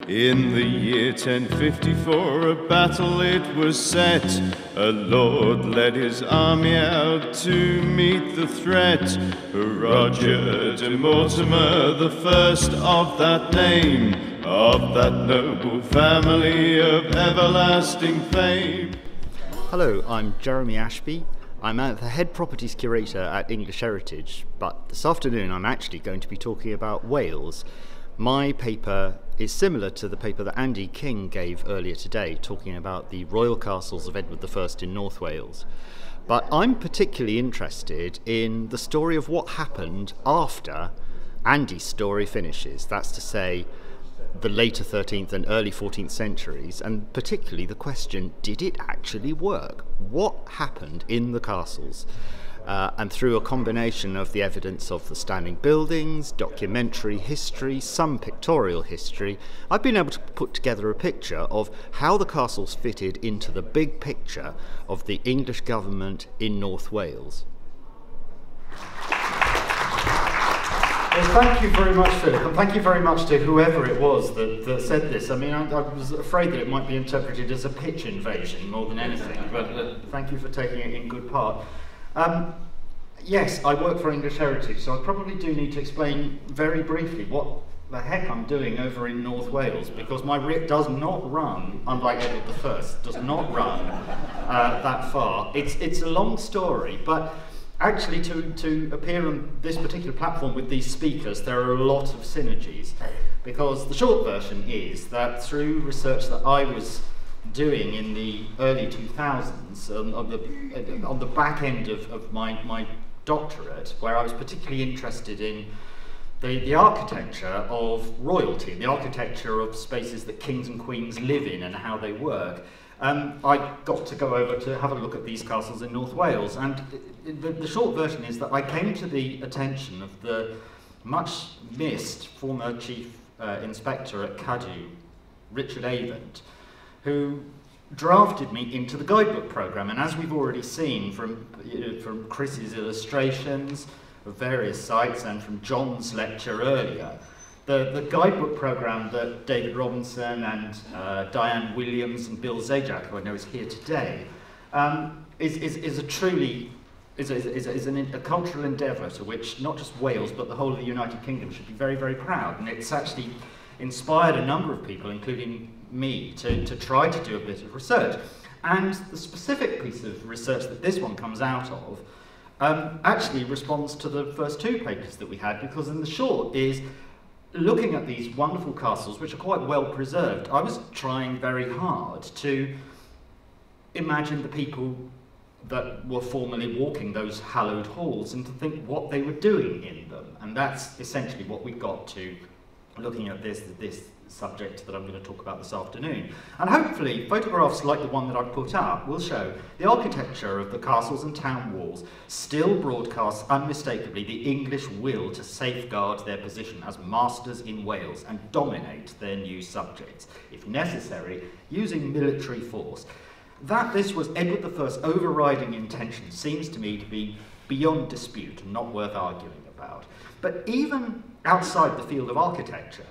In the year 1054 a battle it was set. A lord led his army out to meet the threat. Roger de Mortimer, the first of that name, of that noble family of everlasting fame. Hello, I'm Jeremy Ashbee. I'm the head properties curator at English Heritage, but this afternoon I'm actually going to be talking about Wales. My paper is similar to the paper that Andy King gave earlier today, talking about the royal castles of Edward I in North Wales. But I'm particularly interested in the story of what happened after Andy's story finishes. That's to say, the later 13th and early 14th centuries, and particularly the question, did it actually work? What happened in the castles? And through a combination of the evidence of the standing buildings, documentary history, some pictorial history, I've been able to put together a picture of how the castles fitted into the big picture of the English government in North Wales. Well, thank you very much, Philip, and thank you very much to whoever it was that said this. I mean, I was afraid that it might be interpreted as a pitch invasion more than anything, but thank you for taking it in good part. Yes, I work for English Heritage, so I probably do need to explain very briefly what the heck I'm doing over in North Wales, because my writ does not run, unlike Edward I, does not run that far. It's a long story, but actually to appear on this particular platform with these speakers, there are a lot of synergies, because the short version is that through research that I was doing in the early 2000s, on the back end of my doctorate, where I was particularly interested in the architecture of royalty, the architecture of spaces that kings and queens live in and how they work, I got to go over to have a look at these castles in North Wales. And the short version is that I came to the attention of the much missed former chief inspector at Cadw, Richard Avent, who drafted me into the guidebook programme. And as we've already seen from Chris's illustrations of various sites and from John's lecture earlier, the guidebook programme that David Robinson and Diane Williams and Bill Zajac, who I know is here today, is a cultural endeavour to which not just Wales but the whole of the United Kingdom should be very, very proud. And it's actually inspired a number of people, including me, to try to do a bit of research. And the specific piece of research that this one comes out of actually responds to the first two papers that we had, because in the short is looking at these wonderful castles, which are quite well preserved. I was trying very hard to imagine the people that were formerly walking those hallowed halls and to think what they were doing in them. And that's essentially what we got to looking at this subject that I'm going to talk about this afternoon. And hopefully photographs like the one that I've put up will show the architecture of the castles and town walls still broadcasts unmistakably the English will to safeguard their position as masters in Wales and dominate their new subjects, if necessary, using military force. That this was Edward I's overriding intention seems to me to be beyond dispute and not worth arguing about. But even outside the field of architecture,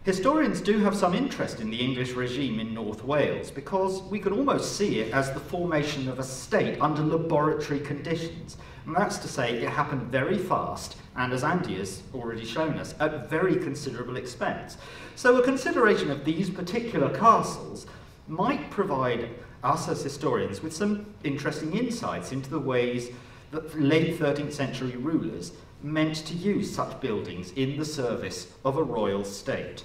historians do have some interest in the English regime in North Wales, because we can almost see it as the formation of a state under laboratory conditions. And that's to say, it happened very fast, and as Andy has already shown us, at very considerable expense. So a consideration of these particular castles might provide us as historians with some interesting insights into the ways that late 13th century rulers meant to use such buildings in the service of a royal state.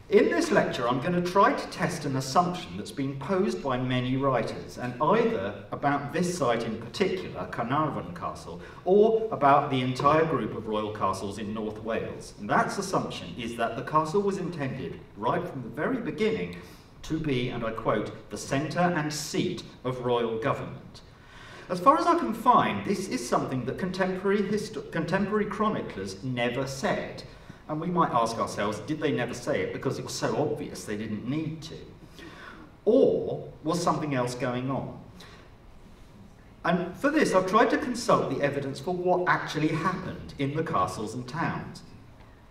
In this lecture, I'm going to try to test an assumption that's been posed by many writers, and either about this site in particular, Caernarfon Castle, or about the entire group of royal castles in North Wales. And that assumption is that the castle was intended, right from the very beginning, to be, and I quote, the centre and seat of royal government. As far as I can find, this is something that contemporary chroniclers never said. And we might ask ourselves, did they never say it because it was so obvious they didn't need to? Or was something else going on? And for this, I've tried to consult the evidence for what actually happened in the castles and towns.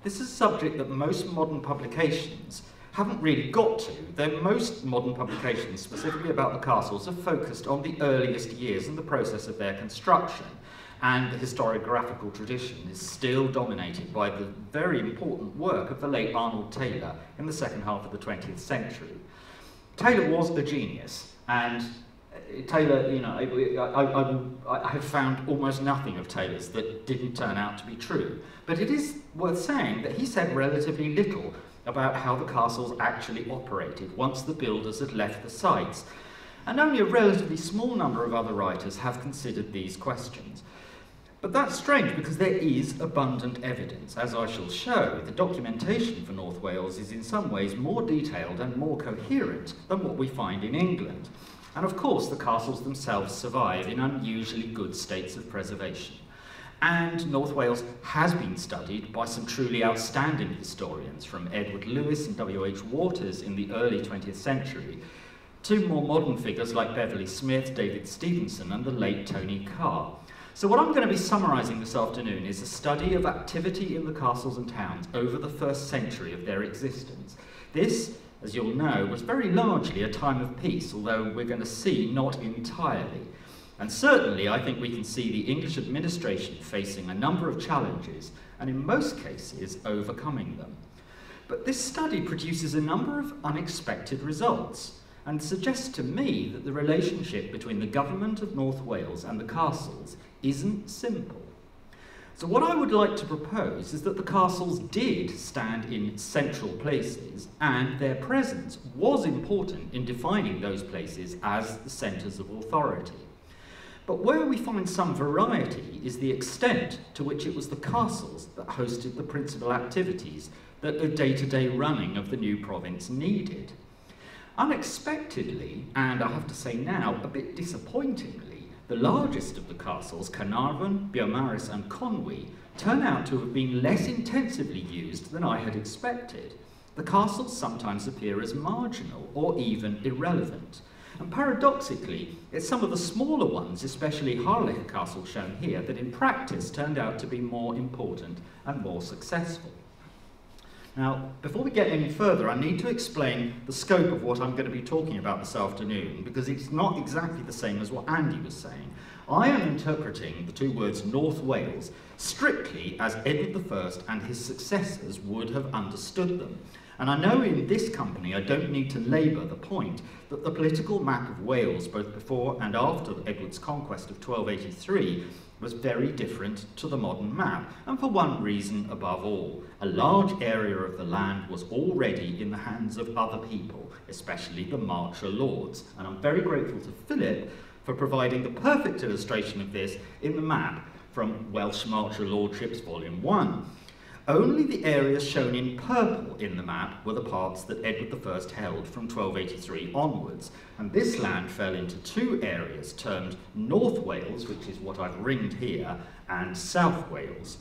This is a subject that most modern publications haven't really got to. Though most modern publications, specifically about the castles, have focused on the earliest years and the process of their construction. And the historiographical tradition is still dominated by the very important work of the late Arnold Taylor in the second half of the 20th century. Taylor was a genius, and Taylor, you know, I have found almost nothing of Taylor's that didn't turn out to be true. But it is worth saying that he said relatively little about how the castles actually operated once the builders had left the sites, and only a relatively small number of other writers have considered these questions. But that's strange because there is abundant evidence. As I shall show, the documentation for North Wales is in some ways more detailed and more coherent than what we find in England. And of course, the castles themselves survive in unusually good states of preservation. And North Wales has been studied by some truly outstanding historians, from Edward Lewis and W.H. Waters in the early 20th century, to more modern figures like Beverley Smith, David Stevenson, and the late Tony Carr. So what I'm going to be summarising this afternoon is a study of activity in the castles and towns over the first century of their existence. This, as you'll know, was very largely a time of peace, although we're going to see not entirely. And certainly I think we can see the English administration facing a number of challenges, and in most cases overcoming them. But this study produces a number of unexpected results, and suggests to me that the relationship between the government of North Wales and the castles isn't simple. So what I would like to propose is that the castles did stand in central places, and their presence was important in defining those places as the centres of authority. But where we find some variety is the extent to which it was the castles that hosted the principal activities that the day-to-day running of the new province needed. Unexpectedly, and I have to say now, a bit disappointingly, the largest of the castles, Caernarfon, Beaumaris and Conwy, turn out to have been less intensively used than I had expected. The castles sometimes appear as marginal or even irrelevant. And paradoxically, it's some of the smaller ones, especially Harlech Castle shown here, that in practice turned out to be more important and more successful. Now, before we get any further, I need to explain the scope of what I'm going to be talking about this afternoon, because it's not exactly the same as what Andy was saying. I am interpreting the two words North Wales strictly as Edward I and his successors would have understood them. And I know in this company I don't need to labour the point that the political map of Wales, both before and after Edward's conquest of 1283, was very different to the modern map, and for one reason above all. A large area of the land was already in the hands of other people, especially the Marcher lords, and I'm very grateful to Philip for providing the perfect illustration of this in the map from Welsh Marcher Lordships Volume 1. Only the areas shown in purple in the map were the parts that Edward I held from 1283 onwards, and this land fell into two areas termed North Wales, which is what I've ringed here, and South Wales.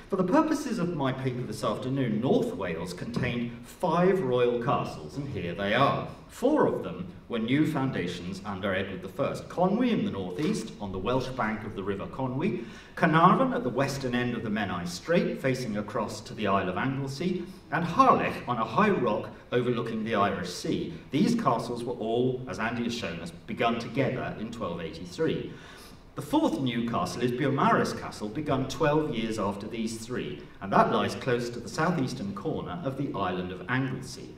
For the purposes of my paper this afternoon, North Wales contained 5 royal castles, and here they are. 4 of them were new foundations under Edward I. Conwy in the northeast, on the Welsh bank of the River Conwy, Caernarfon at the western end of the Menai Strait, facing across to the Isle of Anglesey, and Harlech on a high rock overlooking the Irish Sea. These castles were all, as Andy has shown us, begun together in 1283. The 4th new castle is Beaumaris Castle, begun 12 years after these 3, and that lies close to the southeastern corner of the island of Anglesey.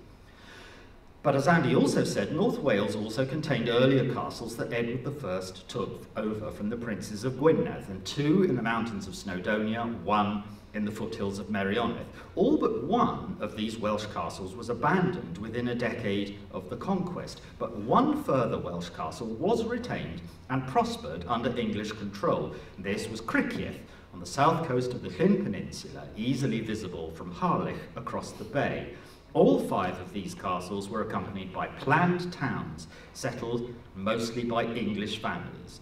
But as Andy also said, North Wales also contained earlier castles that Edward I took over from the princes of Gwynedd, and 2 in the mountains of Snowdonia, 1 in the foothills of Meirionnydd. All but 1 of these Welsh castles was abandoned within a decade of the conquest, but 1 further Welsh castle was retained and prospered under English control. This was Criccieth, on the south coast of the Llyn Peninsula, easily visible from Harlech across the bay. All 5 of these castles were accompanied by planned towns, settled mostly by English families.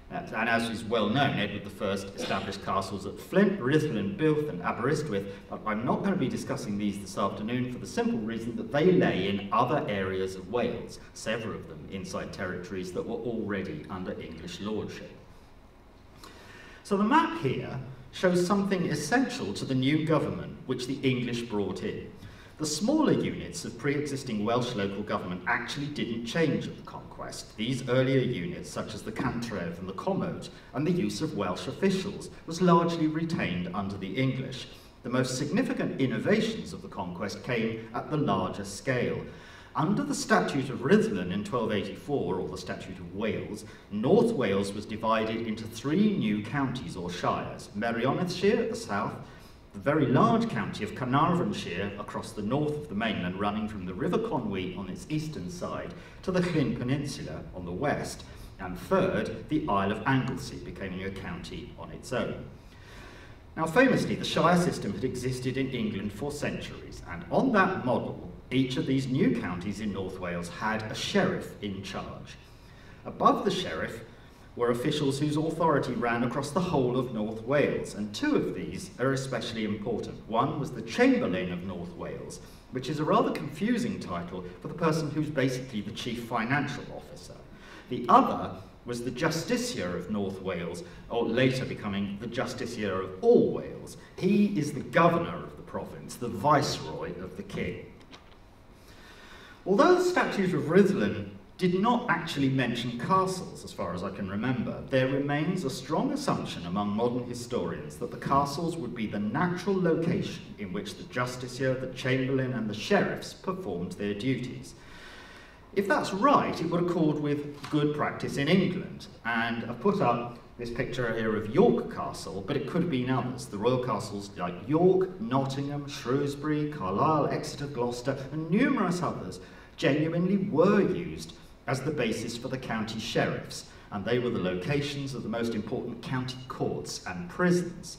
And as is well known, Edward I established castles at Flint, Ruthlyn, Builth and Aberystwyth, but I'm not going to be discussing these this afternoon for the simple reason that they lay in other areas of Wales, several of them inside territories that were already under English lordship. So the map here shows something essential to the new government which the English brought in. The smaller units of pre-existing Welsh local government actually didn't change at the conquest. These earlier units, such as the Cantref and the Commode, and the use of Welsh officials, was largely retained under the English. The most significant innovations of the conquest came at the larger scale. Under the Statute of Rhuddlan in 1284, or the Statute of Wales, North Wales was divided into 3 new counties or shires: Merionethshire at the south, the very large county of Caernarfonshire across the north of the mainland, running from the River Conwy on its eastern side to the Llyn Peninsula on the west, and third, the Isle of Anglesey, becoming a county on its own. Now, famously, the shire system had existed in England for centuries, and on that model, each of these new counties in North Wales had a sheriff in charge. Above the sheriff were officials whose authority ran across the whole of North Wales, and 2 of these are especially important. One was the Chamberlain of North Wales, which is a rather confusing title for the person who's basically the chief financial officer. The other was the Justiciar of North Wales, or later becoming the Justiciar of all Wales. He is the governor of the province, the viceroy of the king. Although the Statute of Rhuddlan did not actually mention castles, as far as I can remember, there remains a strong assumption among modern historians that the castles would be the natural location in which the justiciar, the chamberlain, and the sheriffs performed their duties. If that's right, it would accord with good practice in England, and I've put up this picture here of York Castle, but it could have been others. The royal castles like York, Nottingham, Shrewsbury, Carlisle, Exeter, Gloucester, and numerous others genuinely were used as the basis for the county sheriffs, and they were the locations of the most important county courts and prisons.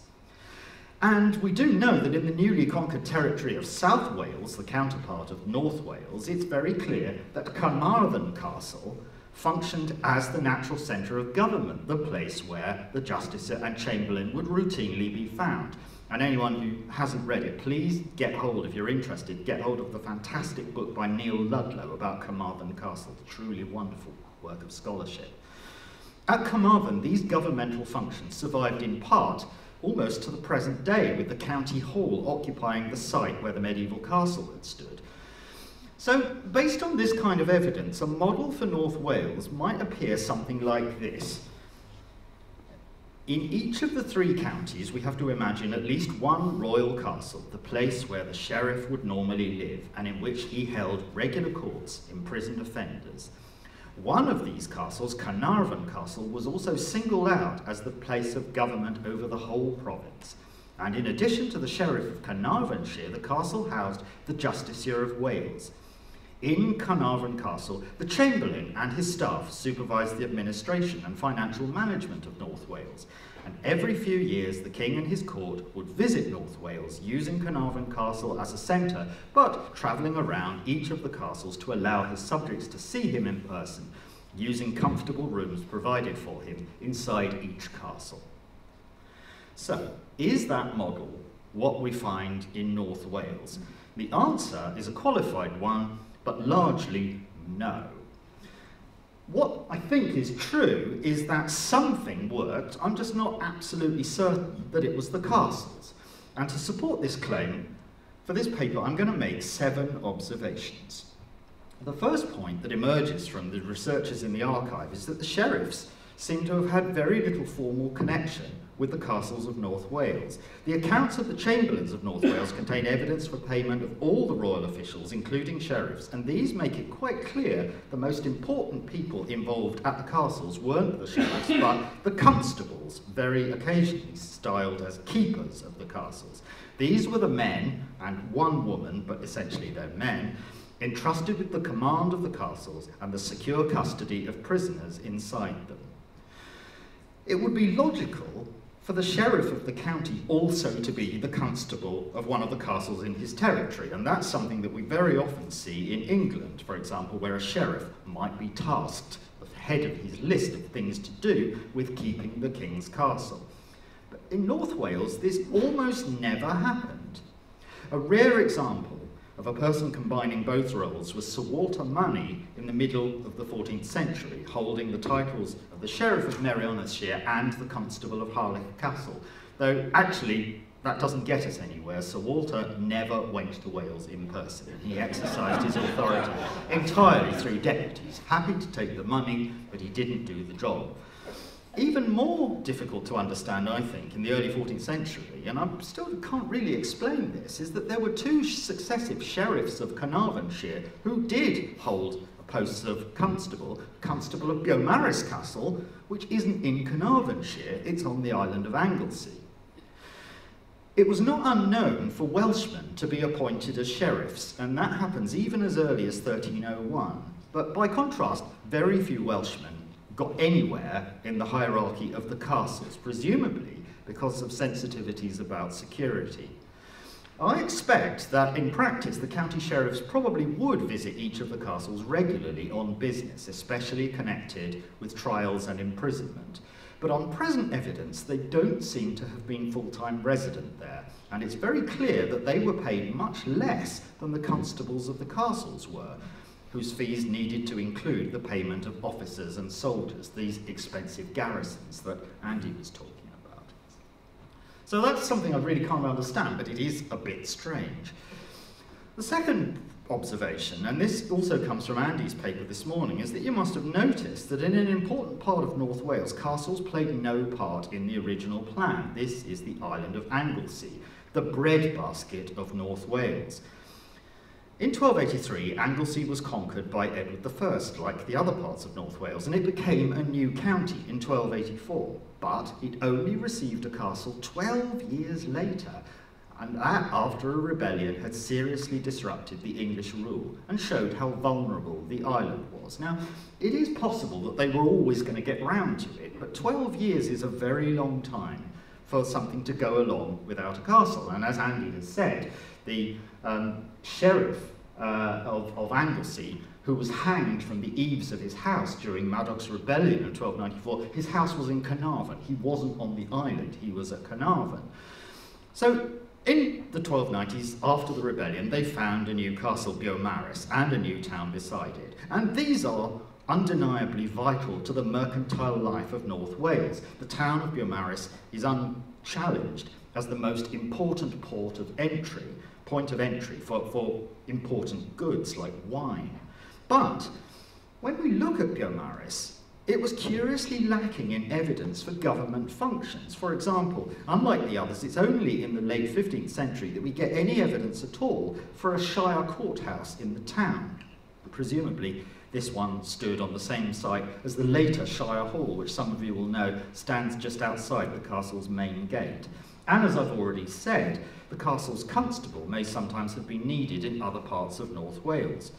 And we do know that in the newly conquered territory of South Wales, the counterpart of North Wales, it's very clear that Caernarfon Castle functioned as the natural centre of government, the place where the Justiciar and Chamberlain would routinely be found. And anyone who hasn't read it, please get hold, if you're interested, get hold of the fantastic book by Neil Ludlow about Caernarfon Castle, a truly wonderful work of scholarship. At Caernarfon, these governmental functions survived in part almost to the present day, with the county hall occupying the site where the medieval castle had stood. So, based on this kind of evidence, a model for North Wales might appear something like this. In each of the 3 counties, we have to imagine at least one royal castle, the place where the sheriff would normally live, and in which he held regular courts, imprisoned offenders. One of these castles, Caernarfon Castle, was also singled out as the place of government over the whole province. And in addition to the sheriff of Caernarfonshire, the castle housed the Justiciar of Wales. In Caernarfon Castle, the Chamberlain and his staff supervised the administration and financial management of North Wales, and every few years the king and his court would visit North Wales, using Caernarfon Castle as a centre, but travelling around each of the castles to allow his subjects to see him in person, using comfortable rooms provided for him inside each castle. So, is that model what we find in North Wales? The answer is a qualified one, but largely no. What I think is true is that something worked. I'm just not absolutely certain that it was the castles. And to support this claim, for this paper, I'm going to make 7 observations. The first point that emerges from the researchers in the archive is that the sheriffs seem to have had very little formal connection with the castles of North Wales. The accounts of the Chamberlains of North Wales contain evidence for payment of all the royal officials, including sheriffs, and these make it quite clear the most important people involved at the castles weren't the sheriffs, but the constables, very occasionally styled as keepers of the castles. These were the men, and one woman, but essentially they're men, entrusted with the command of the castles and the secure custody of prisoners inside them. It would be logical for the sheriff of the county also to be the constable of one of the castles in his territory, and that's something that we very often see in England, for example, where a sheriff might be tasked at the head of his list of things to do with keeping the king's castle. But in North Wales, this almost never happened. A rare example of a person combining both roles was Sir Walter Money in the middle of the 14th century, holding the titles of the Sheriff of Merionethshire and the Constable of Harlech Castle, though actually that doesn't get us anywhere. Sir Walter never went to Wales in person. He exercised his authority entirely through deputies, happy to take the money, but he didn't do the job. Even more difficult to understand, I think, in the early 14th century, and I still can't really explain this, is that there were two successive sheriffs of Caernarfonshire who did hold posts of constable of Beaumaris Castle, which isn't in Caernarfonshire, it's on the island of Anglesey. It was not unknown for Welshmen to be appointed as sheriffs, and that happens even as early as 1301. But by contrast, very few Welshmen got anywhere in the hierarchy of the castles, presumably because of sensitivities about security. I expect that in practice the county sheriffs probably would visit each of the castles regularly on business, especially connected with trials and imprisonment. But on present evidence, they don't seem to have been full-time resident there, and it's very clear that they were paid much less than the constables of the castles were, whose fees needed to include the payment of officers and soldiers, these expensive garrisons that Andy was talking about. So that's something I really can't understand, but it is a bit strange. The second observation, and this also comes from Andy's paper this morning, is that you must have noticed that in an important part of North Wales, castles played no part in the original plan. This is the island of Anglesey, the breadbasket of North Wales. In 1283, Anglesey was conquered by Edward I, like the other parts of North Wales, and it became a new county in 1284. But it only received a castle 12 years later, and that after a rebellion had seriously disrupted the English rule and showed how vulnerable the island was. Now, it is possible that they were always going to get round to it, but 12 years is a very long time for something to go along without a castle. And as Andy has said, the sheriff of Anglesey, who was hanged from the eaves of his house during Madoc's rebellion in 1294, his house was in Caernarfon. He wasn't on the island, he was at Caernarfon. So in the 1290s, after the rebellion, they found a new castle, Beaumaris, and a new town beside it. And these are undeniably vital to the mercantile life of North Wales. The town of Beaumaris is unchallenged as the most important point of entry for important goods like wine. But when we look at Beaumaris, it was curiously lacking in evidence for government functions. For example, unlike the others, it's only in the late 15th century that we get any evidence at all for a shire courthouse in the town. Presumably, this one stood on the same site as the later Shire Hall, which some of you will know stands just outside the castle's main gate. And as I've already said, the castle's constable may sometimes have been needed in other parts of North Wales.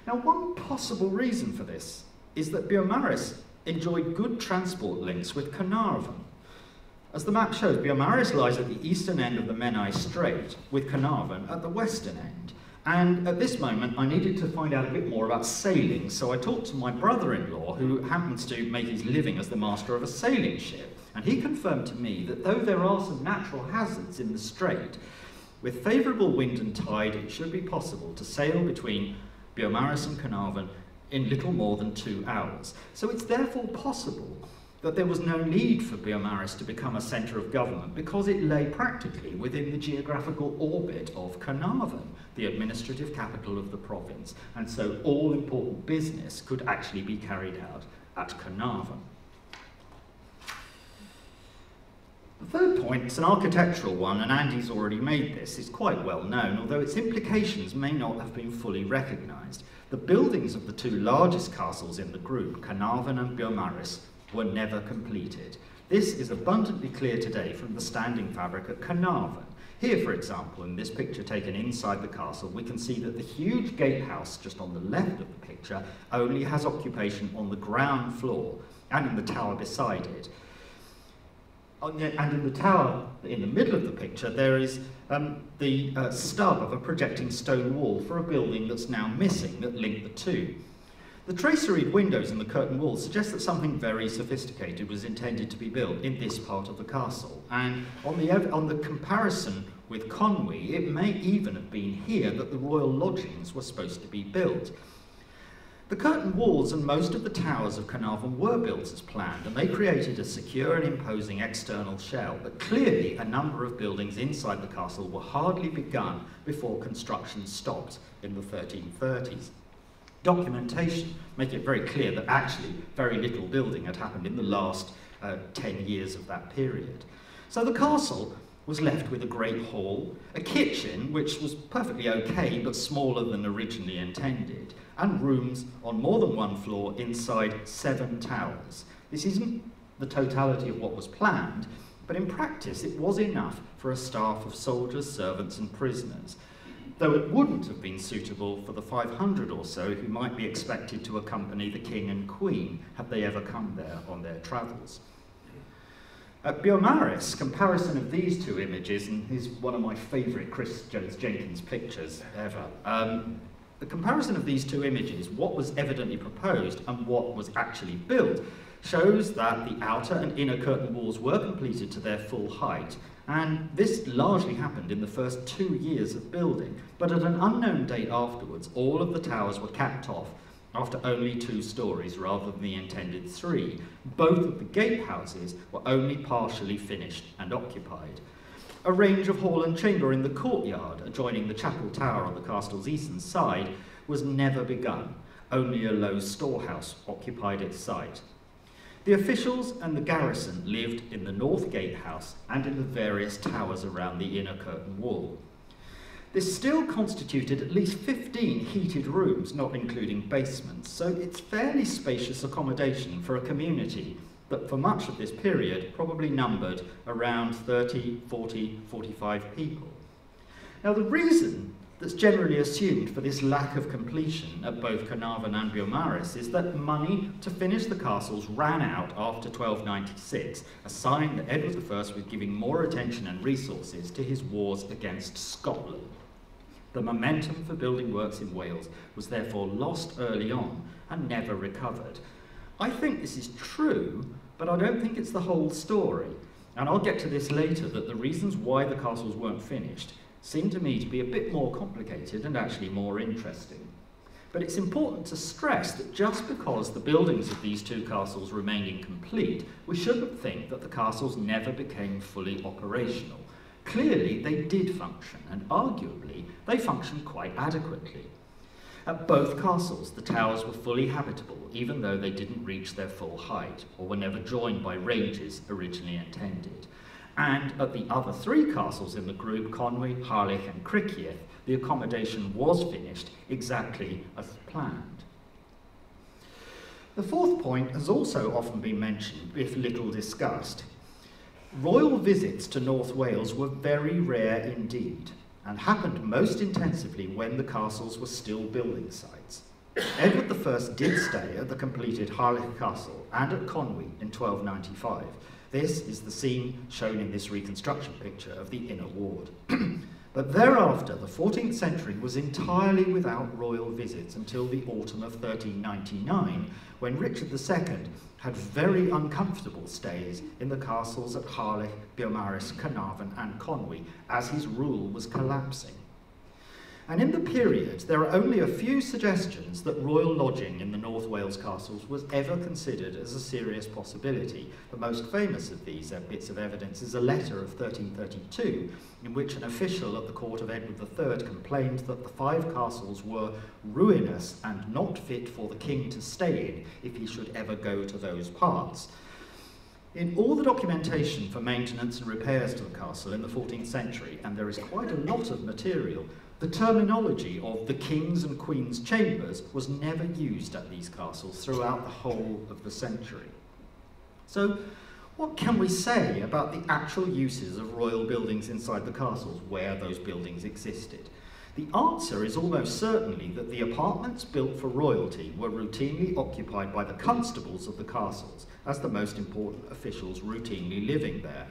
Now, one possible reason for this is that Beaumaris enjoyed good transport links with Caernarfon. As the map shows, Beaumaris lies at the eastern end of the Menai Strait, with Caernarfon at the western end. And at this moment, I needed to find out a bit more about sailing, so I talked to my brother-in-law, who happens to make his living as the master of a sailing ship. And he confirmed to me that though there are some natural hazards in the strait, with favourable wind and tide, it should be possible to sail between Beaumaris and Caernarfon in little more than 2 hours. So it's therefore possible that there was no need for Beaumaris to become a centre of government because it lay practically within the geographical orbit of Caernarfon, the administrative capital of the province, and so all important business could actually be carried out at Caernarfon. The third point is an architectural one, and Andy's already made this. It's quite well known, although its implications may not have been fully recognised. The buildings of the two largest castles in the group, Caernarfon and Beaumaris, were never completed. This is abundantly clear today from the standing fabric at Caernarfon. Here, for example, in this picture taken inside the castle, we can see that the huge gatehouse just on the left of the picture only has occupation on the ground floor and in the tower beside it. And in the tower, in the middle of the picture, there is the stub of a projecting stone wall for a building that's now missing that linked the two. The traceried windows in the curtain walls suggest that something very sophisticated was intended to be built in this part of the castle. And on the comparison with Conwy, it may even have been here that the royal lodgings were supposed to be built. The curtain walls and most of the towers of Caernarfon were built as planned, and they created a secure and imposing external shell, but clearly a number of buildings inside the castle were hardly begun before construction stopped in the 1330s. Documentation make it very clear that actually very little building had happened in the last 10 years of that period. So the castle was left with a great hall, a kitchen which was perfectly okay but smaller than originally intended, and rooms on more than one floor inside 7 towers. This isn't the totality of what was planned, but in practice it was enough for a staff of soldiers, servants and prisoners, though it wouldn't have been suitable for the 500 or so who might be expected to accompany the king and queen had they ever come there on their travels. At Beaumaris, comparison of these two images, and here's one of my favourite Chris Jones-Jenkins pictures ever, the comparison of these two images, what was evidently proposed and what was actually built, shows that the outer and inner curtain walls were completed to their full height, and this largely happened in the first 2 years of building, but at an unknown date afterwards, all of the towers were capped off after only 2 stories rather than the intended 3. Both of the gatehouses were only partially finished and occupied. A range of hall and chamber in the courtyard adjoining the chapel tower on the castle's eastern side was never begun. Only a low storehouse occupied its site. The officials and the garrison lived in the north gatehouse and in the various towers around the inner curtain wall. This still constituted at least 15 heated rooms, not including basements, so it's fairly spacious accommodation for a community that for much of this period probably numbered around 30, 40, 45 people. Now the reason that's generally assumed for this lack of completion at both Caernarfon and Beaumaris is that money to finish the castles ran out after 1296, a sign that Edward I was giving more attention and resources to his wars against Scotland. The momentum for building works in Wales was therefore lost early on and never recovered. I think this is true, but I don't think it's the whole story. And I'll get to this later, that the reasons why the castles weren't finished seem to me to be a bit more complicated and actually more interesting. But it's important to stress that just because the buildings of these 2 castles remained incomplete, we shouldn't think that the castles never became fully operational. Clearly, they did function, and arguably, they functioned quite adequately. At both castles, the towers were fully habitable, even though they didn't reach their full height, or were never joined by ranges originally intended. And at the other 3 castles in the group, Conwy, Harlech and Criccieth, the accommodation was finished exactly as planned. The 4th point has also often been mentioned, if little discussed. Royal visits to North Wales were very rare indeed, and happened most intensively when the castles were still building sites. Edward I did stay at the completed Harlech Castle and at Conwy in 1295. This is the scene shown in this reconstruction picture of the inner ward. But thereafter, the 14th century was entirely without royal visits until the autumn of 1399, when Richard II had very uncomfortable stays in the castles at Harlech, Beaumaris, Caernarfon and Conwy, as his rule was collapsing. And in the period, there are only a few suggestions that royal lodging in the North Wales castles was ever considered as a serious possibility. The most famous of these bits of evidence is a letter of 1332, in which an official at the court of Edward III complained that the 5 castles were ruinous and not fit for the king to stay in if he should ever go to those parts. In all the documentation for maintenance and repairs to the castle in the 14th century, and there is quite a lot of material, the terminology of the king's and queen's chambers was never used at these castles throughout the whole of the century. So, what can we say about the actual uses of royal buildings inside the castles, where those buildings existed? The answer is almost certainly that the apartments built for royalty were routinely occupied by the constables of the castles, as the most important officials routinely living there.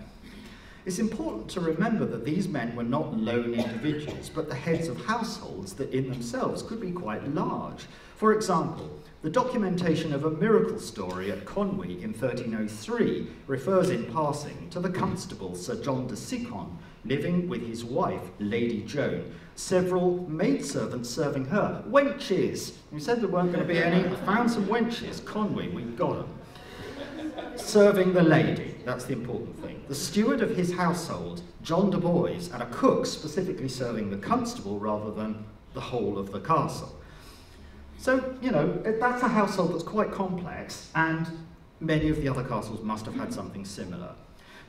It's important to remember that these men were not lone individuals, but the heads of households that in themselves could be quite large. For example, the documentation of a miracle story at Conwy in 1303 refers in passing to the constable Sir John de Sicon, living with his wife, Lady Joan, several maidservants serving her, wenches. We said there weren't going to be any, I found some wenches, Conwy, we got them. Serving the lady, that's the important thing. The steward of his household, John de Boys, and a cook specifically serving the constable rather than the whole of the castle. So, you know, that's a household that's quite complex, and many of the other castles must have had something similar.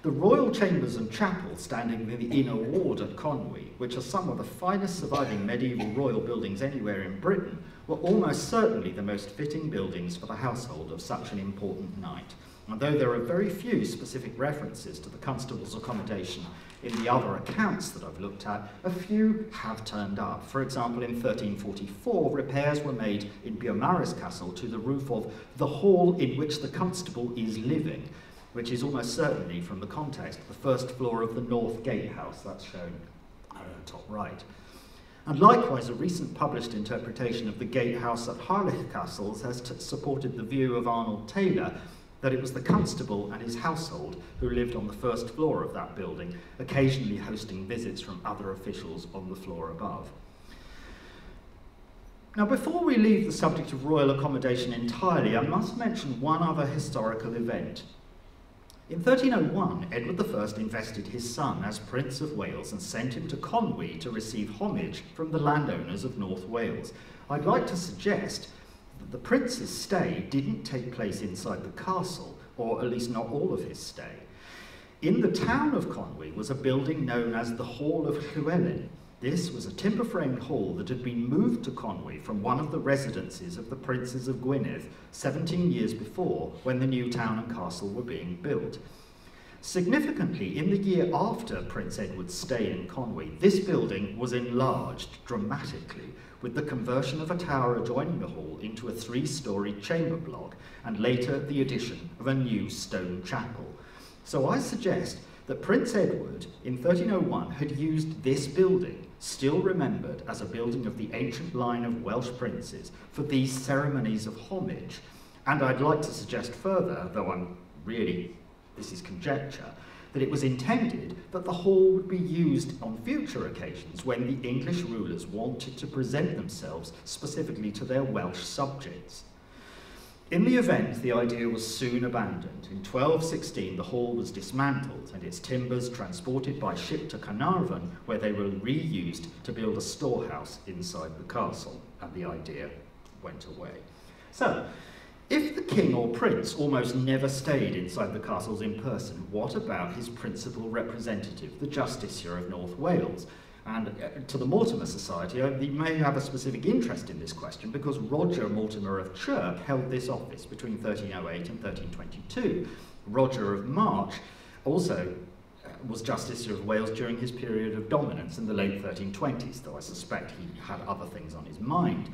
The royal chambers and chapel standing in the inner ward at Conwy, which are some of the finest surviving medieval royal buildings anywhere in Britain, were almost certainly the most fitting buildings for the household of such an important knight. And though there are very few specific references to the constable's accommodation in the other accounts that I've looked at, a few have turned up. For example, in 1344, repairs were made in Beaumaris Castle to the roof of the hall in which the constable is living, which is almost certainly, from the context, the first floor of the North Gatehouse, that's shown top right. And likewise, a recent published interpretation of the gatehouse at Harlech castles has supported the view of Arnold Taylor that it was the constable and his household who lived on the first floor of that building, occasionally hosting visits from other officials on the floor above. Now, before we leave the subject of royal accommodation entirely, I must mention one other historical event. In 1301, Edward I invested his son as Prince of Wales and sent him to Conwy to receive homage from the landowners of North Wales. I'd like to suggest that the prince's stay didn't take place inside the castle, or at least not all of his stay. In the town of Conwy was a building known as the Hall of Llywelyn. This was a timber-framed hall that had been moved to Conwy from one of the residences of the princes of Gwynedd 17 years before, when the new town and castle were being built. Significantly, in the year after Prince Edward's stay in Conwy, this building was enlarged dramatically, with the conversion of a tower adjoining the hall into a 3-storey chamber block, and later the addition of a new stone chapel. So I suggest that Prince Edward, in 1301, had used this building, still remembered as a building of the ancient line of Welsh princes, for these ceremonies of homage. And I'd like to suggest further, though this is conjecture, that it was intended that the hall would be used on future occasions when the English rulers wanted to present themselves specifically to their Welsh subjects. In the event, the idea was soon abandoned. In 1216, the hall was dismantled and its timbers transported by ship to Caernarfon, where they were reused to build a storehouse inside the castle, and the idea went away. So, if the king or prince almost never stayed inside the castles in person, what about his principal representative, the Justiciar of North Wales? And to the Mortimer Society, you may have a specific interest in this question because Roger Mortimer of Chirk held this office between 1308 and 1322. Roger of March also was Justiciar of Wales during his period of dominance in the late 1320s, though I suspect he had other things on his mind.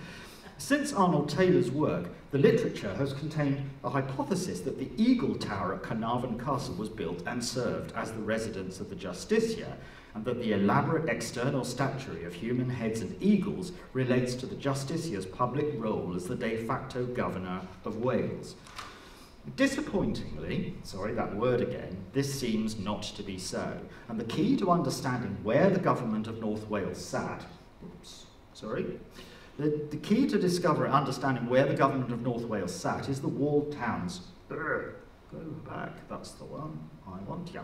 Since Arnold Taylor's work, the literature has contained a hypothesis that the Eagle Tower at Caernarfon Castle was built and served as the residence of the Justiciar, and that the elaborate external statuary of human heads and eagles relates to the Justiciar's public role as the de facto governor of Wales. Disappointingly, sorry, that word again, this seems not to be so, and the key to understanding where the government of North Wales sat, the key to understanding where the government of North Wales sat is the walled towns. Go back, that's the one I want, yeah.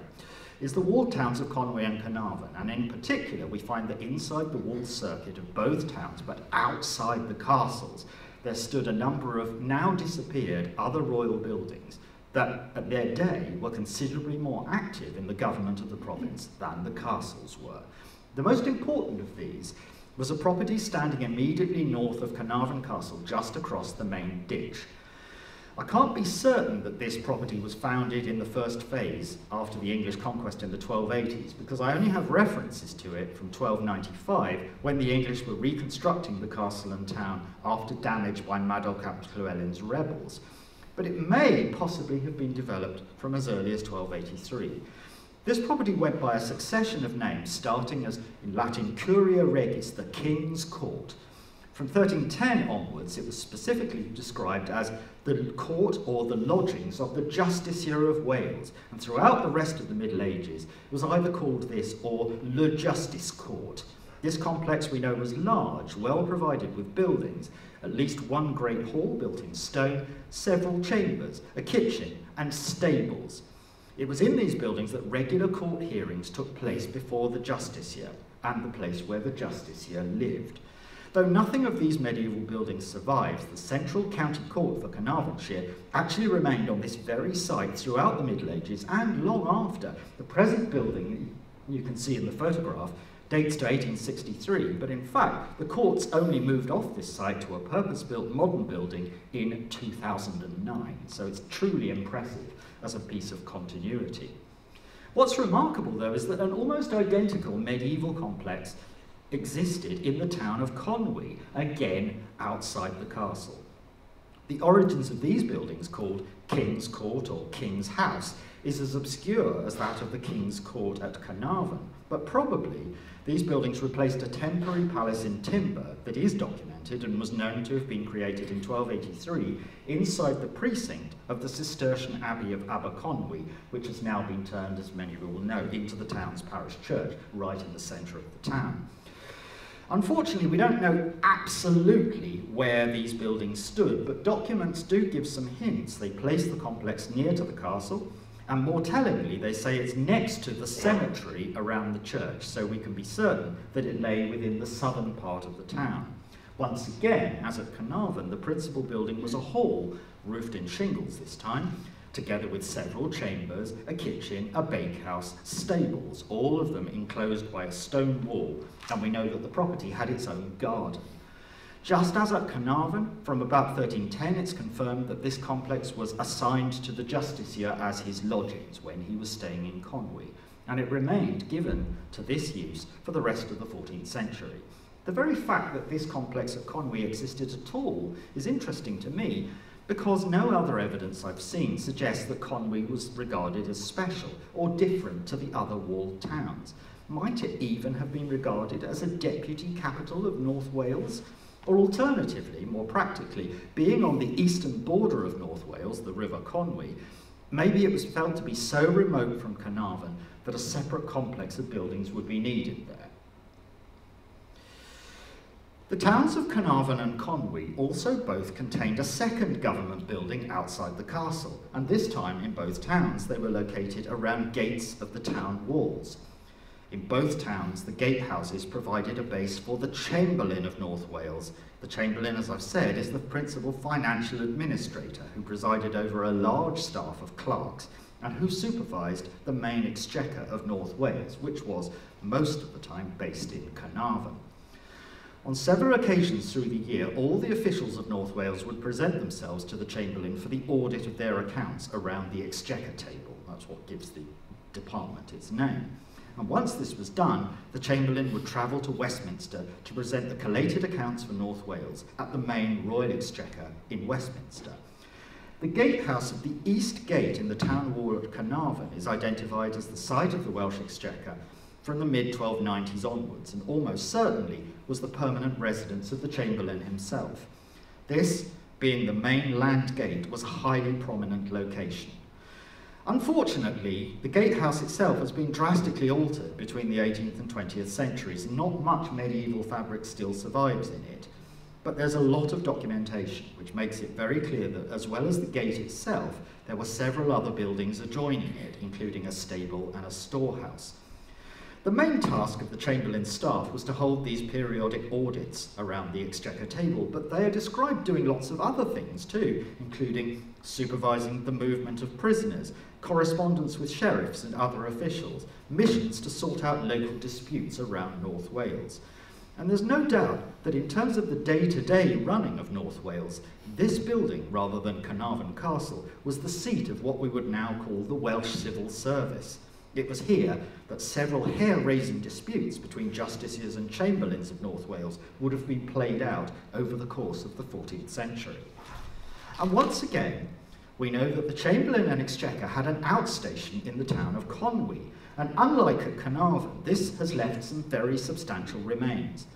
Is the walled towns of Conwy and Caernarfon, and in particular we find that inside the walled circuit of both towns, but outside the castles, there stood a number of now disappeared other royal buildings that at their day were considerably more active in the government of the province than the castles were. The most important of these was a property standing immediately north of Caernarfon Castle, just across the main ditch. I can't be certain that this property was founded in the first phase after the English conquest in the 1280s, because I only have references to it from 1295, when the English were reconstructing the castle and town after damage by Madoc ap Llywelyn's rebels. But it may possibly have been developed from as early as 1283. This property went by a succession of names, starting as, in Latin, Curia Regis, the King's Court. From 1310 onwards, it was specifically described as the court or the lodgings of the Justiciar of Wales, and throughout the rest of the Middle Ages, it was either called this or Le Justice Court. This complex we know was large, well provided with buildings, at least one great hall built in stone, several chambers, a kitchen, and stables. It was in these buildings that regular court hearings took place before the justiciar, and the place where the justiciar lived. Though nothing of these medieval buildings survives, the central county court for Caernarfonshire actually remained on this very site throughout the Middle Ages and long after. The present building, you can see in the photograph, dates to 1863, but in fact, the courts only moved off this site to a purpose-built modern building in 2009, so it's truly impressive as a piece of continuity. What's remarkable, though, is that an almost identical medieval complex existed in the town of Conwy, again outside the castle. The origins of these buildings, called King's Court or King's House, is as obscure as that of the King's Court at Caernarfon, but probably these buildings replaced a temporary palace in timber that is documented and was known to have been created in 1283 inside the precinct of the Cistercian Abbey of Aberconwy, which has now been turned, as many will know, into the town's parish church, right in the centre of the town. Unfortunately, we don't know absolutely where these buildings stood, but documents do give some hints. They place the complex near to the castle, and more tellingly, they say it's next to the cemetery around the church, so we can be certain that it lay within the southern part of the town. Once again, as at Caernarfon, the principal building was a hall, roofed in shingles this time, together with several chambers, a kitchen, a bakehouse, stables, all of them enclosed by a stone wall, and we know that the property had its own garden. Just as at Caernarfon, from about 1310, it's confirmed that this complex was assigned to the justiciar as his lodgings when he was staying in Conwy, and it remained given to this use for the rest of the 14th century. The very fact that this complex at Conwy existed at all is interesting to me, because no other evidence I've seen suggests that Conwy was regarded as special or different to the other walled towns. Might it even have been regarded as a deputy capital of North Wales? Or alternatively, more practically, being on the eastern border of North Wales, the River Conwy, maybe it was felt to be so remote from Caernarfon that a separate complex of buildings would be needed there. The towns of Caernarfon and Conwy also both contained a second government building outside the castle, and this time in both towns they were located around gates of the town walls. In both towns, the gatehouses provided a base for the Chamberlain of North Wales. The Chamberlain, as I've said, is the principal financial administrator who presided over a large staff of clerks and who supervised the main exchequer of North Wales, which was most of the time based in Caernarfon. On several occasions through the year, all the officials of North Wales would present themselves to the Chamberlain for the audit of their accounts around the exchequer table. That's what gives the department its name. And once this was done, the Chamberlain would travel to Westminster to present the collated accounts for North Wales at the main Royal Exchequer in Westminster. The gatehouse of the East Gate in the town wall at Caernarfon is identified as the site of the Welsh Exchequer from the mid-1290s onwards, and almost certainly was the permanent residence of the Chamberlain himself. This, being the main land gate, was a highly prominent location. Unfortunately, the gatehouse itself has been drastically altered between the 18th and 20th centuries, and not much medieval fabric still survives in it. But there's a lot of documentation, which makes it very clear that as well as the gate itself, there were several other buildings adjoining it, including a stable and a storehouse. The main task of the Chamberlain's staff was to hold these periodic audits around the exchequer table, but they are described doing lots of other things too, including supervising the movement of prisoners, correspondence with sheriffs and other officials, missions to sort out local disputes around North Wales. And there's no doubt that in terms of the day-to-day running of North Wales, this building, rather than Caernarfon Castle, was the seat of what we would now call the Welsh Civil Service. It was here that several hair-raising disputes between justiciars and chamberlains of North Wales would have been played out over the course of the 14th century. And once again, we know that the Chamberlain and Exchequer had an outstation in the town of Conwy, and unlike at Caernarfon, this has left some very substantial remains.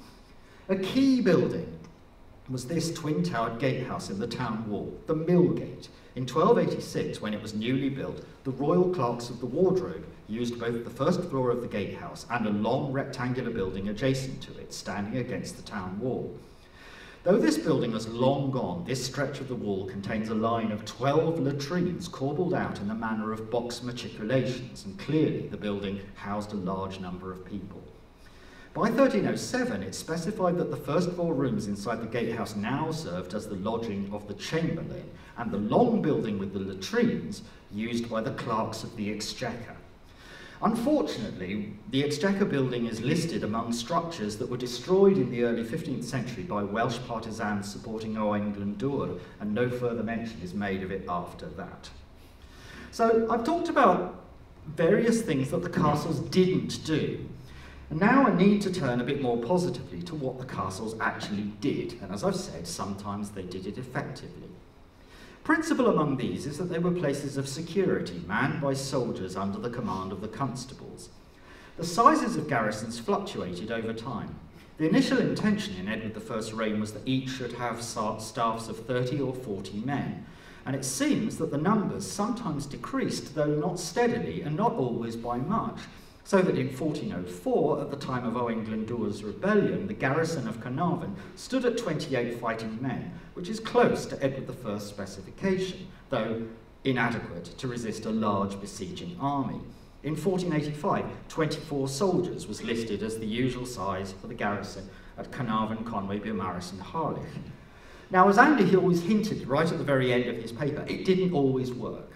A key building was this twin-towered gatehouse in the town wall, the Mill Gate. In 1286, when it was newly built, the royal clerks of the wardrobe used both the first floor of the gatehouse and a long rectangular building adjacent to it, standing against the town wall. Though this building has long gone, this stretch of the wall contains a line of 12 latrines corbelled out in the manner of box matriculations, and clearly the building housed a large number of people. By 1307, it specified that the first 4 rooms inside the gatehouse now served as the lodging of the chamberlain, and the long building with the latrines used by the clerks of the Exchequer. Unfortunately, the Exchequer building is listed among structures that were destroyed in the early 15th century by Welsh partisans supporting Owain Glyndŵr, and no further mention is made of it after that. So I've talked about various things that the castles didn't do. And now I need to turn a bit more positively to what the castles actually did, and as I've said, sometimes they did it effectively. Principal among these is that they were places of security, manned by soldiers under the command of the constables. The sizes of garrisons fluctuated over time. The initial intention in Edward I's reign was that each should have staffs of 30 or 40 men, and it seems that the numbers sometimes decreased, though not steadily and not always by much, so that in 1404, at the time of Owain Glyndŵr's rebellion, the garrison of Caernarfon stood at 28 fighting men, which is close to Edward I's specification, though inadequate to resist a large besieging army. In 1485, 24 soldiers was listed as the usual size for the garrison at Caernarfon, Conwy, Beaumaris and Harlech. Now, as Andy always hinted right at the very end of his paper, it didn't always work.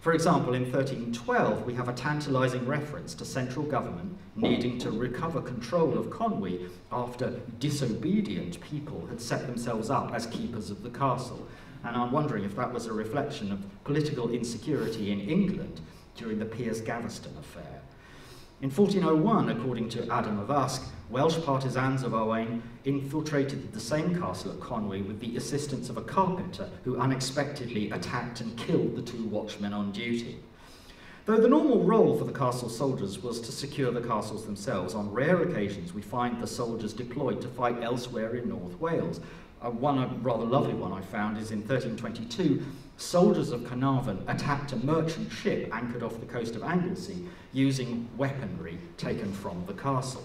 For example, in 1312, we have a tantalising reference to central government needing to recover control of Conwy after disobedient people had set themselves up as keepers of the castle. And I'm wondering if that was a reflection of political insecurity in England during the Piers Gaveston affair. In 1401, according to Adam of Usk, Welsh partisans of Owain infiltrated the same castle at Conwy with the assistance of a carpenter who unexpectedly attacked and killed the 2 watchmen on duty. Though the normal role for the castle soldiers was to secure the castles themselves, on rare occasions we find the soldiers deployed to fight elsewhere in North Wales. A rather lovely one I found is in 1322, soldiers of Caernarfon attacked a merchant ship anchored off the coast of Anglesey using weaponry taken from the castle.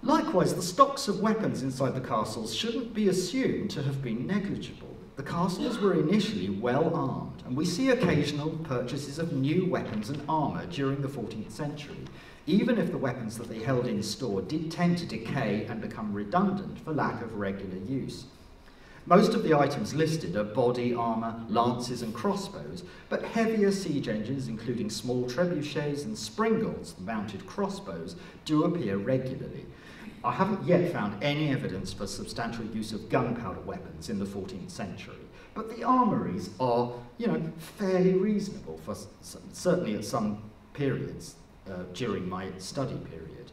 Likewise, the stocks of weapons inside the castles shouldn't be assumed to have been negligible. The castles were initially well armed, and we see occasional purchases of new weapons and armour during the 14th century, even if the weapons that they held in store did tend to decay and become redundant for lack of regular use. Most of the items listed are body armour, lances and crossbows, but heavier siege engines, including small trebuchets and springles, mounted crossbows, do appear regularly. I haven't yet found any evidence for substantial use of gunpowder weapons in the 14th century, but the armouries are, fairly reasonable, for certainly at some periods during my study period.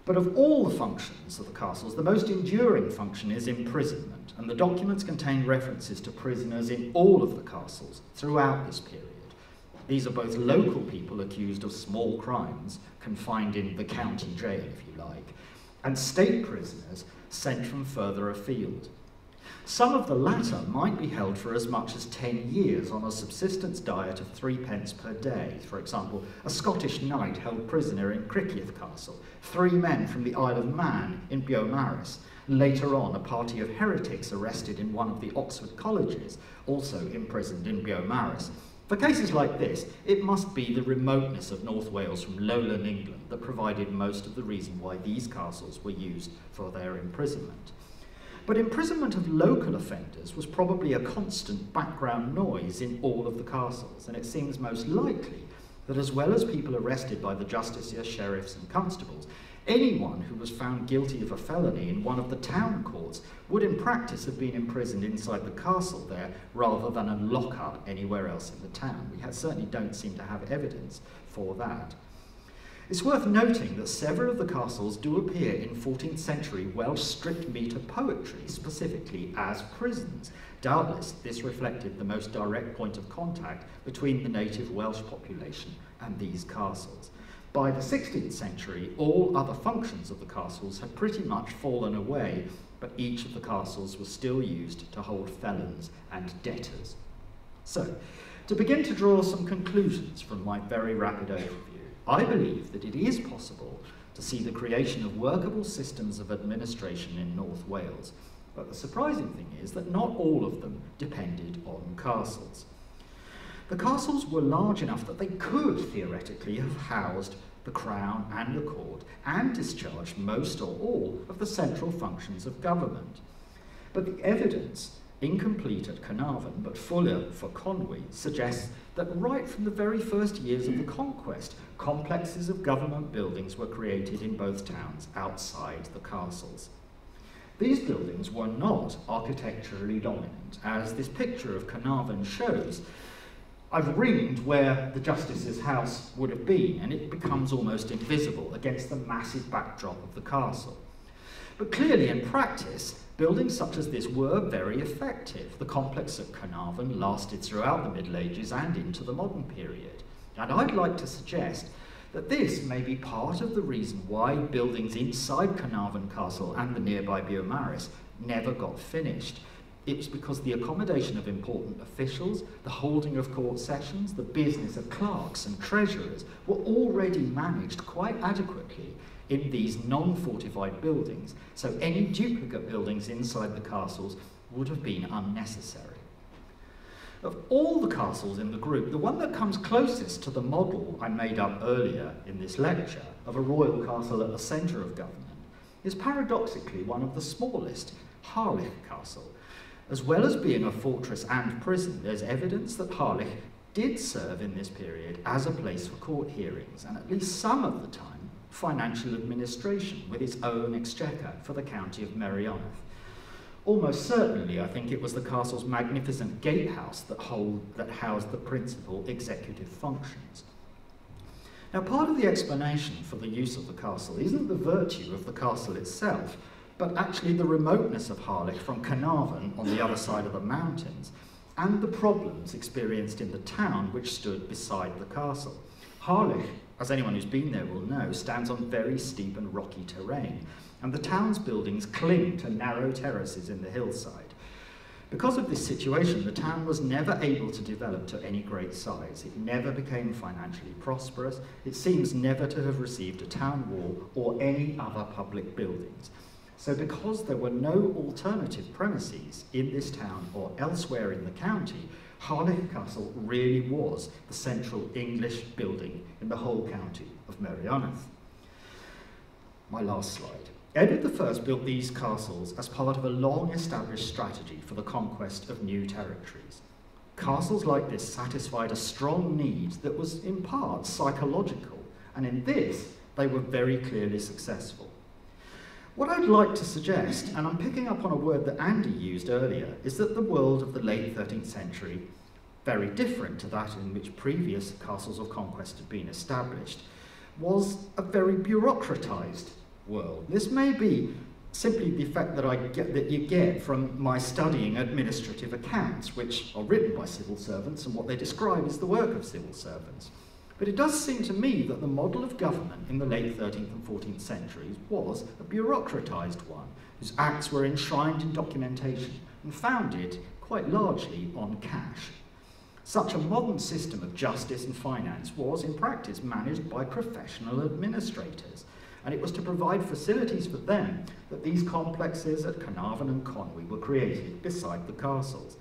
But of all the functions of the castles, the most enduring function is imprisonment, and the documents contain references to prisoners in all of the castles throughout this period. These are both local people accused of small crimes, confined in the county jail, if you like, and state prisoners sent from further afield. Some of the latter might be held for as much as 10 years on a subsistence diet of 3 pence per day. For example, a Scottish knight held prisoner in Criccieth Castle, 3 men from the Isle of Man in Beaumaris. Later on, a party of heretics arrested in one of the Oxford colleges, also imprisoned in Beaumaris. For cases like this, it must be the remoteness of North Wales from lowland England that provided most of the reason why these castles were used for their imprisonment. But imprisonment of local offenders was probably a constant background noise in all of the castles, and it seems most likely that as well as people arrested by the justiciar, sheriffs and constables, anyone who was found guilty of a felony in one of the town courts would in practice have been imprisoned inside the castle there rather than a lock-up anywhere else in the town. We certainly don't seem to have evidence for that. It's worth noting that several of the castles do appear in 14th century Welsh strict metre poetry, specifically as prisons. Doubtless, this reflected the most direct point of contact between the native Welsh population and these castles. By the 16th century, all other functions of the castles had pretty much fallen away, but each of the castles was still used to hold felons and debtors. So, to begin to draw some conclusions from my very rapid overview, I believe that it is possible to see the creation of workable systems of administration in North Wales, but the surprising thing is that not all of them depended on castles. The castles were large enough that they could theoretically have housed the crown and the court and discharged most or all of the central functions of government. But the evidence, incomplete at Caernarfon but fuller for Conwy, suggests that right from the very first years of the conquest, complexes of government buildings were created in both towns outside the castles. These buildings were not architecturally dominant, as this picture of Caernarfon shows. I've ringed where the justice's house would have been, and it becomes almost invisible against the massive backdrop of the castle. But clearly, in practice, buildings such as this were very effective. The complex at Caernarfon lasted throughout the Middle Ages and into the modern period. And I'd like to suggest that this may be part of the reason why buildings inside Caernarfon Castle and the nearby Beaumaris never got finished. It was because the accommodation of important officials, the holding of court sessions, the business of clerks and treasurers were already managed quite adequately in these non-fortified buildings, so any duplicate buildings inside the castles would have been unnecessary. Of all the castles in the group, the one that comes closest to the model I made up earlier in this lecture of a royal castle at the centre of government is paradoxically one of the smallest, Harlech Castle. As well as being a fortress and prison, there's evidence that Harlech did serve in this period as a place for court hearings, and at least some of the time, financial administration with its own exchequer for the county of Merioneth. Almost certainly, I think it was the castle's magnificent gatehouse that housed the principal executive functions. Now, part of the explanation for the use of the castle isn't the virtue of the castle itself, but actually the remoteness of Harlech from Caernarfon on the other side of the mountains, and the problems experienced in the town which stood beside the castle. Harlech, as anyone who's been there will know, stands on very steep and rocky terrain, and the town's buildings cling to narrow terraces in the hillside. Because of this situation, the town was never able to develop to any great size. It never became financially prosperous. It seems never to have received a town wall or any other public buildings. So because there were no alternative premises in this town or elsewhere in the county, Harlech Castle really was the central English building in the whole county of Merioneth. My last slide. Edward I built these castles as part of a long-established strategy for the conquest of new territories. Castles like this satisfied a strong need that was in part psychological, and in this they were very clearly successful. What I'd like to suggest, and I'm picking up on a word that Andy used earlier, is that the world of the late 13th century, very different to that in which previous castles of conquest had been established, was a very bureaucratized world. This may be simply the effect that you get from my studying administrative accounts, which are written by civil servants, and what they describe is the work of civil servants. But it does seem to me that the model of government in the late 13th and 14th centuries was a bureaucratized one, whose acts were enshrined in documentation and founded quite largely on cash. Such a modern system of justice and finance was, in practice, managed by professional administrators, and it was to provide facilities for them that these complexes at Caernarfon and Conwy were created beside the castles.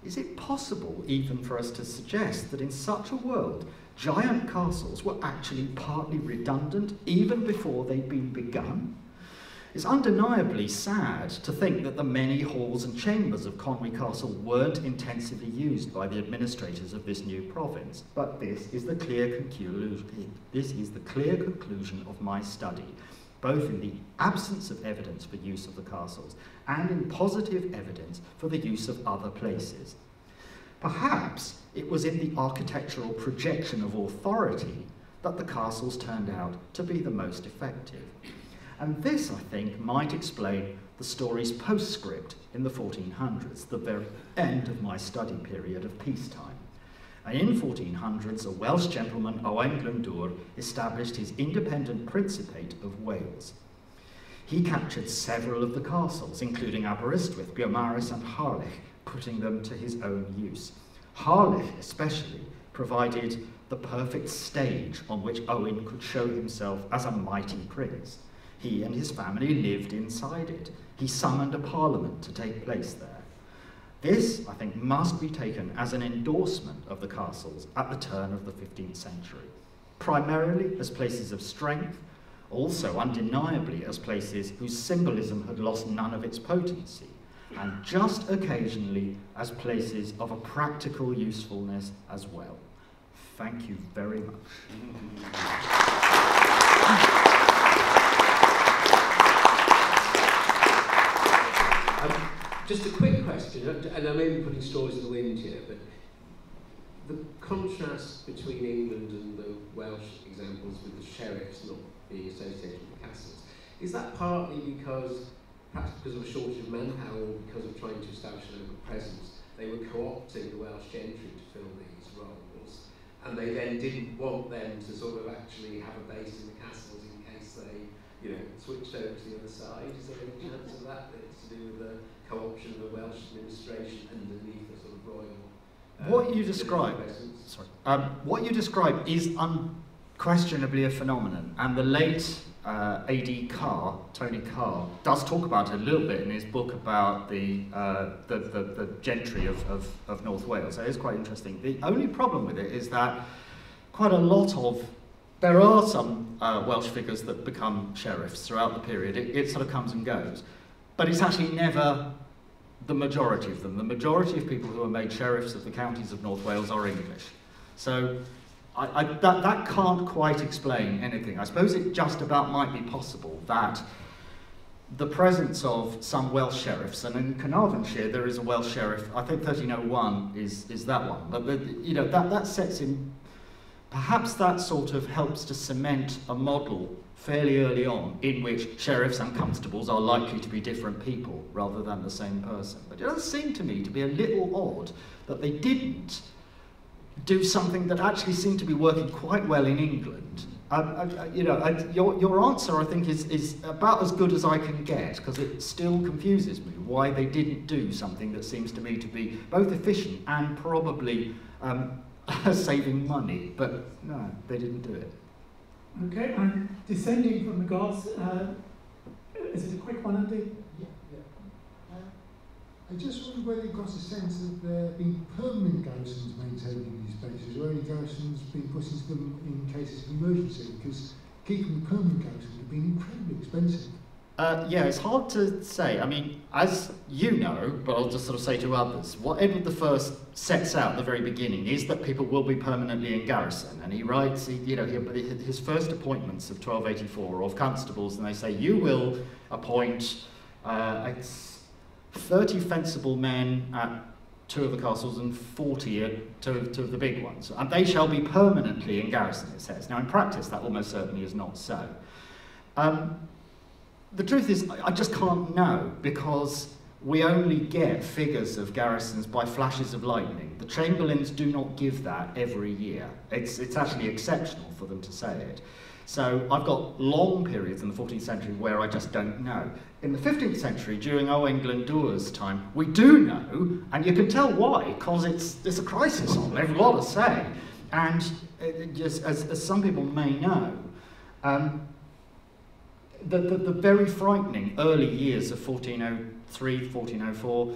Is it possible even for us to suggest that in such a world, giant castles were actually partly redundant even before they'd been begun? It's undeniably sad to think that the many halls and chambers of Conwy Castle weren't intensively used by the administrators of this new province, but this is the clear conclusion of my study, both in the absence of evidence for use of the castles and in positive evidence for the use of other places. Perhaps it was in the architectural projection of authority that the castles turned out to be the most effective. And this, I think, might explain the story's postscript in the 1400s, the very end of my study period of peacetime. And in 1400s, a Welsh gentleman, Owain Glyndŵr, established his independent Principate of Wales. He captured several of the castles, including Aberystwyth, Beaumaris and Harlech, putting them to his own use. Harlech, especially, provided the perfect stage on which Owain could show himself as a mighty prince. He and his family lived inside it. He summoned a parliament to take place there. This, I think, must be taken as an endorsement of the castles at the turn of the 15th century, primarily as places of strength, also undeniably as places whose symbolism had lost none of its potency, and just occasionally as places of a practical usefulness as well. Thank you very much. Just a quick question, and I may be putting straws in the wind here, but the contrast between England and the Welsh examples with the sheriffs not being associated with the castles, is that partly perhaps because of a shortage of manpower or because of trying to establish a local presence, they were co-opting the Welsh gentry to fill these roles, and they then didn't want them to sort of actually have a base in the castles in case they, switched over to the other side? Is there any chance of that? It's to do with the co-option of the Welsh administration underneath the sort of royal. What you describe is unquestionably a phenomenon, and the late A.D. Carr, Tony Carr, does talk about it a little bit in his book about the gentry of North Wales. So it is quite interesting. The only problem with it is that there are some Welsh figures that become sheriffs throughout the period. It sort of comes and goes, but it's actually never the majority of them. The majority of people who are made sheriffs of the counties of North Wales are English. So that can't quite explain anything. I suppose it just about might be possible that the presence of some Welsh sheriffs, and in Caernarfonshire there is a Welsh sheriff, I think 1301 is that one, but that sets in, perhaps that sort of helps to cement a model fairly early on in which sheriffs and constables are likely to be different people rather than the same person. But it does seem to me to be a little odd that they didn't do something that actually seemed to be working quite well in England. Your answer, I think, is about as good as I can get, because it still confuses me why they didn't do something that seems to me to be both efficient and probably saving money. But no, they didn't do it. Okay, and descending from the gods, is it a quick one, Andy? Yeah. I just wondered whether you got a sense of there being permanent garrisons maintained in these places, or any garrisons being put into them in cases of emergency, because keeping permanent garrisons would have been incredibly expensive. Yeah, it's hard to say. I mean, as you know, but I'll just sort of say to others, what Edward I sets out at the very beginning is that people will be permanently in garrison. And he writes, his first appointments of 1284 of constables, and they say, you will appoint 30 fencible men at 2 of the castles and 40 at 2 of the big ones. And they shall be permanently in garrison, it says. Now, in practice, that almost certainly is not so. The truth is, I just can't know, because we only get figures of garrisons by flashes of lightning. The Chamberlains do not give that every year. It's actually exceptional for them to say it. So I've got long periods in the 14th century where I just don't know. In the 15th century, during Owain Glyndŵr's time, we do know, and you can tell why, because it's a crisis on, they've got to say. And just as some people may know, the very frightening early years of 1403, 1404,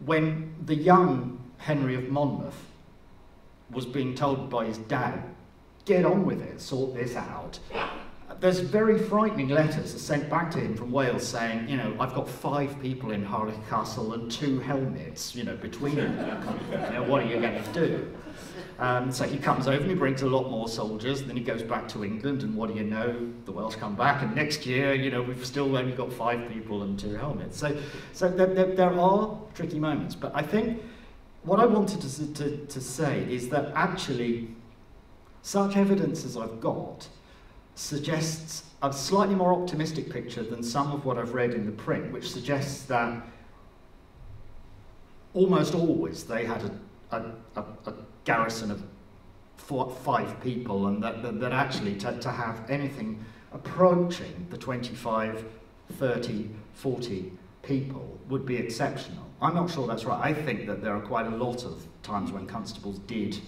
when the young Henry of Monmouth was being told by his dad, get on with it, sort this out. There's very frightening letters sent back to him from Wales saying, I've got 5 people in Harlech Castle and 2 helmets, between them. What are you going to do? So he comes over and he brings a lot more soldiers, and then he goes back to England, and what do you know? The Welsh come back, and next year, we've still only got 5 people and 2 helmets. So there are tricky moments, but I think what I wanted to say is that actually such evidence as I've got suggests a slightly more optimistic picture than some of what I've read in the print, which suggests that almost always they had garrison of 5 people, and that actually to have anything approaching the 25, 30, 40 people would be exceptional. I'm not sure that's right. I think that there are quite a lot of times when constables did,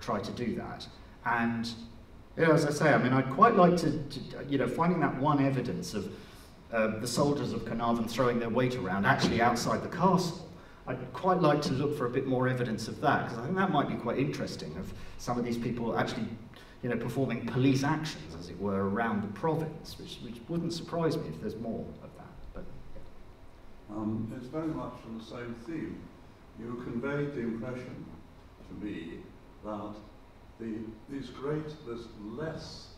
try to do that. And, as I say, I mean, I'd quite like to finding that one evidence of the soldiers of Caernarfon throwing their weight around actually outside the castle. I'd quite like to look for a bit more evidence of that, because I think that might be quite interesting, of some of these people actually, performing police actions, as it were, around the province, which wouldn't surprise me if there's more of that. But it's very much on the same theme. You conveyed the impression to me that there's less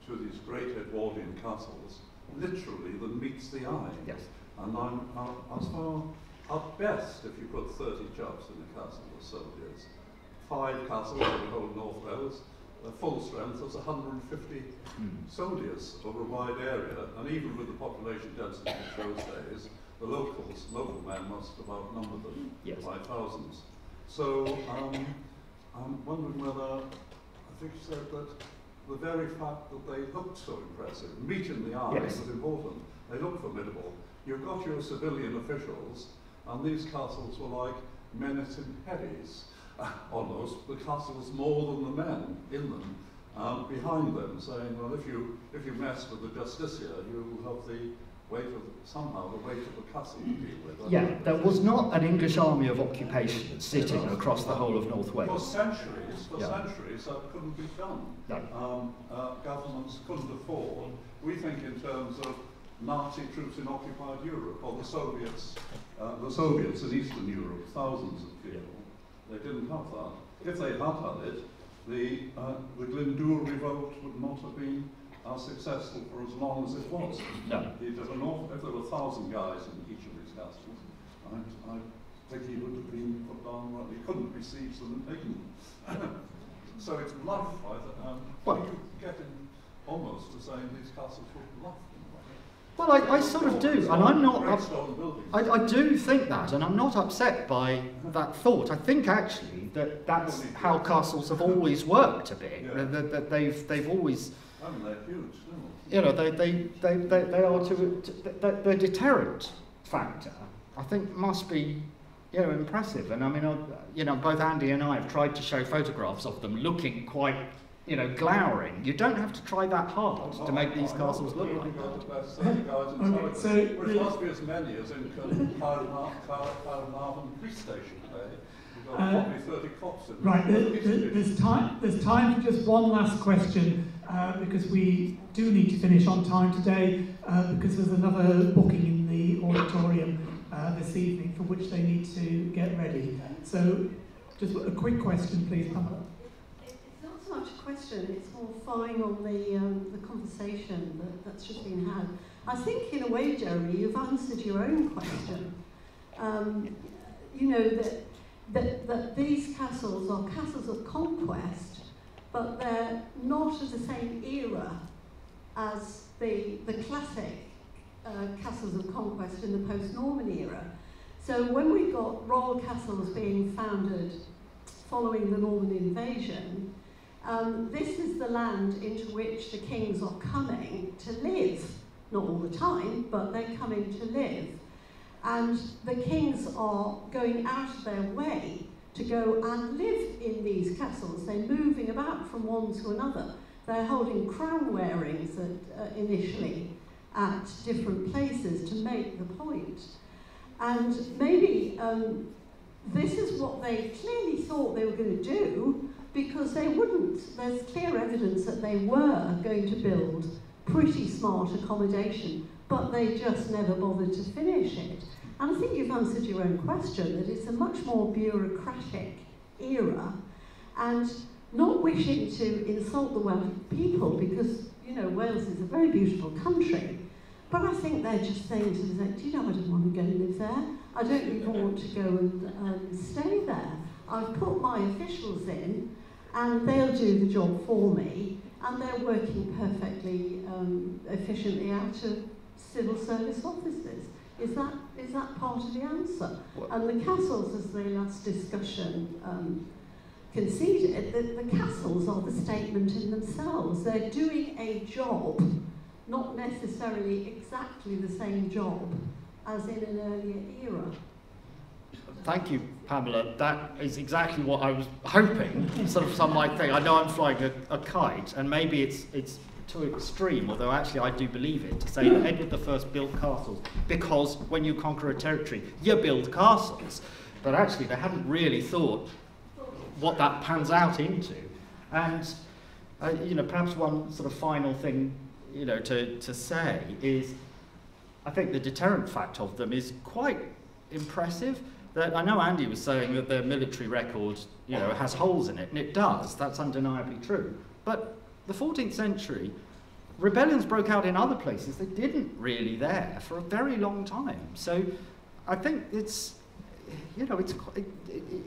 to these great Edwardian castles, literally, than meets the eye. yes. And as far, at best, if you put 30 jobs in a castle of soldiers, 5 castles in the whole North Wales, full strength, there's 150 soldiers over a wide area, and even with the population density of those days, the local men must have outnumbered them by thousands. So I'm wondering whether, I think you said that the very fact that they looked so impressive, meat in the eye was important. They looked formidable. You've got your civilian officials, and these castles were like men's imperials, almost. The castles more than the men in them, behind them, saying, well, if you mess with the Justicia, you have the weight of the castle to deal with. Yeah, there was not an English army of occupation sitting across the whole of North Wales. For centuries, that couldn't be done. No. Governments couldn't afford. We think in terms of Nazi troops in occupied Europe, or the Soviets in Eastern Europe, thousands of people. They didn't have that. If they had had it, the Glyndŵr revolt would not have been as successful for as long as it was. No. If there were 1,000 guys in each of these castles, I think he would have been put down. Well, he couldn't besiege them and taken them. So it's bluff. You get in almost to saying these castles were bluff. Well, I sort of do, and I'm not. I do think that, and I'm not upset by that thought. I think actually that's how castles have always worked a bit. Yeah. That they've always. I mean, they're huge, they are their deterrent factor. I think must be, impressive. And I mean, both Andy and I have tried to show photographs of them looking quite, glowering. You don't have to try that hard to make these castles look like that. Which must be as many as in Caernarfon police station today. You've got probably 30 cops in right, there's time for just one last question, because we do need to finish on time today, because there's another booking in the auditorium this evening for which they need to get ready. So just a quick question, please, Pamela. It's not so much a question, it's more following on the conversation that's just been had. I think in a way, Jeremy, you've answered your own question. That these castles are castles of conquest, but they're not of the same era as the classic castles of conquest in the post-Norman era. So when we got royal castles being founded following the Norman invasion, this is the land into which the kings are coming to live. Not all the time, but they're coming to live. And the kings are going out of their way to go and live in these castles. They're moving about from one to another. They're holding crown wearings initially at different places to make the point. And maybe this is what they clearly thought they were going to do, because they wouldn't. There's clear evidence that they were going to build pretty smart accommodation, but they just never bothered to finish it. And I think you've answered your own question, that it's a much more bureaucratic era, and not wishing to insult the Welsh people, because, Wales is a very beautiful country, but I think they're just saying to themselves, I don't want to go and live there. I don't even want to go and stay there. I've put my officials in, and they'll do the job for me, and they're working perfectly efficiently out of civil service offices. Is that part part of the answer. And the castles, as the last discussion conceded, the castles are the statement in themselves. They're doing a job, not necessarily exactly the same job as in an earlier era. Thank you, Pamela. That is exactly what I was hoping, sort of some like thing. I know I'm flying a kite, and maybe it's too extreme, although actually I do believe it, to say that Edward I built castles because when you conquer a territory, you build castles. But actually they hadn't really thought what that pans out into. And, perhaps one sort of final thing, to say is, I think the deterrent fact of them is quite impressive. That I know Andy was saying that their military record, has holes in it, and it does. That's undeniably true. But the 14th century, rebellions broke out in other places that didn't really there for a very long time. So I think it's, it's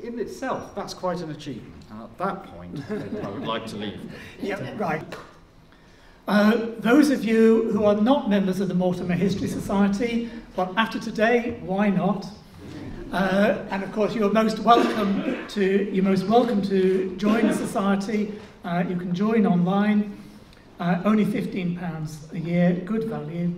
in itself, that's quite an achievement. And at that point, I would like to leave. Yeah, right. Those of you who are not members of the Mortimer History Society, well, after today, why not? And of course, you're most welcome to join the society. You can join online. Only £15 a year, good value.